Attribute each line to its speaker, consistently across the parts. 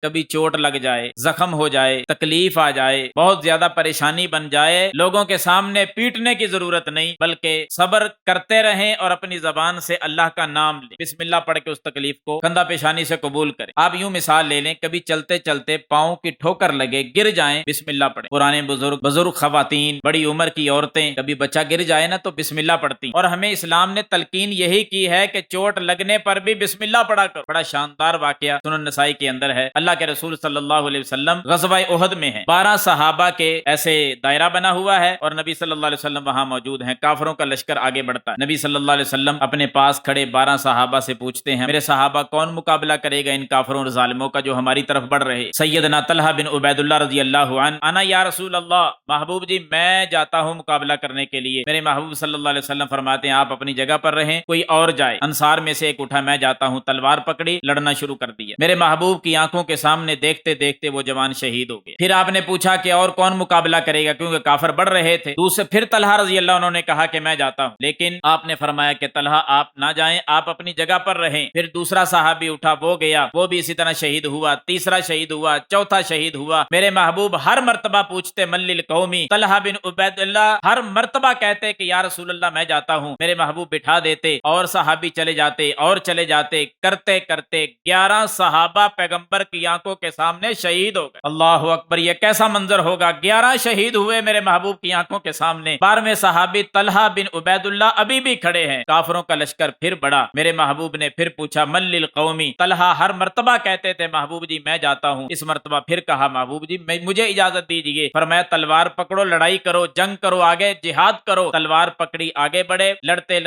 Speaker 1: کبھی چوٹ لگ جائے، زخم ہو جائے، تکلیف آ جائے، بہت زیادہ پریشانی بن جائے، لوگوں کے سامنے پیٹنے کی ضرورت نہیں، بلکہ صبر کرتے رہیں اور اپنی زبان سے اللہ کا نام لیں، بسم اللہ پڑھ کے اس تکلیف کو کندھا پیشانی سے قبول کریں۔ آپ یوں مثال لے لیں، کبھی چلتے چلتے پاؤں کی ٹھوکر لگے، گر جائیں، بسم اللہ پڑھیں۔ پرانے بزرگ خواتین، بڑی عمر کی عورتیں، کبھی بچہ گر جائے نا تو بسم اللہ پڑھتی، اور ہمیں اسلام نے تلقین یہی کی ہے کہ چوٹ لگنے پر بھی بسم اللہ پڑھا کرو۔ بڑا شاندار واقعہ سنن نسائی کے اندر ہے، اللہ کے رسول صلی اللہ علیہ وسلم غزوہ احد میں ہیں، 12 صحابہ کے ایسے دائرہ بنا ہوا ہے اور نبی صلی اللہ علیہ وسلم وہاں موجود ہیں، کافروں کا لشکر آگے بڑھتا ہے۔ نبی صلی اللہ علیہ وسلم اپنے پاس کھڑے 12 صحابہ سے پوچھتے ہیں، میرے صحابہ کون مقابلہ کرے گا ان کافروں اور ظالموں کا جو ہماری طرف بڑھ رہے؟ سیدنا طلحہ بن عبید اللہ رضی اللہ عنہ، انا یا رسول اللہ، محبوب جی میں جاتا ہوں مقابلہ کرنے کے لیے۔ میرے محبوب صلی اللہ علیہ وسلم فرماتے ہیں آپ اپنی جگہ پر رہیں، کوئی اور جائے۔ انصار میں سے ایک اٹھا، میں جاتا ہوں، تلوار پکڑی، لڑنا شروع کر دیا۔ میرے محبوب کی آنکھوں کے سامنے دیکھتے دیکھتے وہ جوان شہید ہو گئے۔ پھر آپ نے پوچھا کہ اور کون مقابلہ کرے گا، کیونکہ کافر بڑھ رہے تھے۔ دوسرے پھر طلحہ رضی اللہ عنہ نے کہا کہ میں جاتا ہوں، لیکن آپ نے فرمایا کہ طلحہ آپ نہ جائیں، آپ اپنی جگہ پر رہیں۔ پھر دوسرا صحابی اٹھا، وہ گیا، وہ بھی اسی طرح شہید ہوا، تیسرا شہید ہوا، چوتھا شہید ہوا۔ میرے محبوب ہر مرتبہ پوچھتے من للقومی، طلحہ بن عبید اللہ ہر مرتبہ کہتے کہ یا رسول اللہ میں جاتا ہوں، میرے محبوب بٹھا دیتے اور صحابی چلے جاتے اور چلے جاتے، کرتے کرتے 11 صحابہ پیغمبر کی آنکھوں کے سامنے شہید ہو گئے۔ اللہ اکبر، یہ کیسا منظر ہوگا، 11 شہید ہوئے میرے محبوب کی آنکھوں کے سامنے۔ 12ویں صحابی طلحہ بن عبید اللہ ابھی بھی کھڑے ہیں۔ کافروں کا لشکر پھر بڑھا، میرے محبوب نے پھر پوچھا من للقومی، طلحہ ہر مرتبہ کہتے تھے محبوب جی میں جاتا ہوں، اس مرتبہ پھر کہا محبوب جی مجھے اجازت دیجیے۔ فرمایا تلوار پکڑو، لڑائی کرو، جنگ کرو، آگے جہاد کرو۔ تلوار پکڑی، آگے بڑھے، لڑتے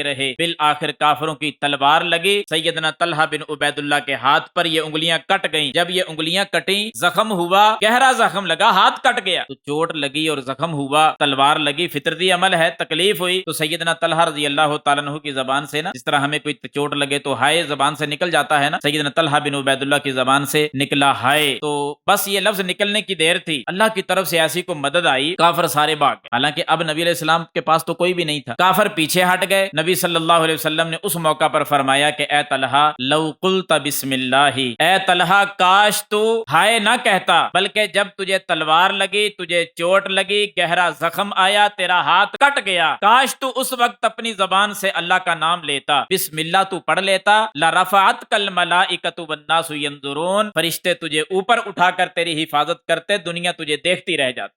Speaker 1: رہے، بالآخر کافروں کی تلوار لگی، سیدنا طلحہ بن عبید اللہ کے ہاتھ پر یہ انگلیاں کٹ گئیں۔ جب یہ انگلیاں کٹیں، زخم ہوا، گہرا زخم لگا، ہاتھ کٹ گیا تو چوٹ لگی اور زخم ہوا، تلوار لگی، فطرتی عمل ہے، تکلیف ہوئی تو سیدنا طلحہ رضی اللہ تعالیٰ عنہ کی زبان سے نا، جس طرح ہمیں کوئی چوٹ لگے تو ہائے زبان سے نکل جاتا ہے نا، سیدنا طلحہ بن عبید اللہ کی زبان سے نکلا ہائے، تو بس یہ لفظ نکلنے کی دیر تھی، اللہ کی طرف سے ایسی کو مدد آئی، کافر سارے بھاگ گئے۔ حالانکہ اب نبی علیہ السلام کے پاس تو کوئی بھی نہیں تھا، کافر پیچھے ہٹ گئے۔ نبی صلی اللہ علیہ وسلم نے اس موقع پر فرمایا کہ اے طلحہ لو قلت بسم اللہ، اے طلحہ کاش تو ہائے نہ کہتا، بلکہ جب تجھے تلوار لگی، تجھے چوٹ لگی، گہرا زخم آیا، تیرا ہاتھ کٹ گیا، کاش تو اس وقت اپنی زبان سے اللہ کا نام لیتا، بسم اللہ تو پڑھ لیتا، لرفعتک الملائکۃ والناس ینظرون، فرشتے تجھے اوپر اٹھا کر تیری حفاظت کرتے، دنیا تجھے دیکھتی رہ جاتی۔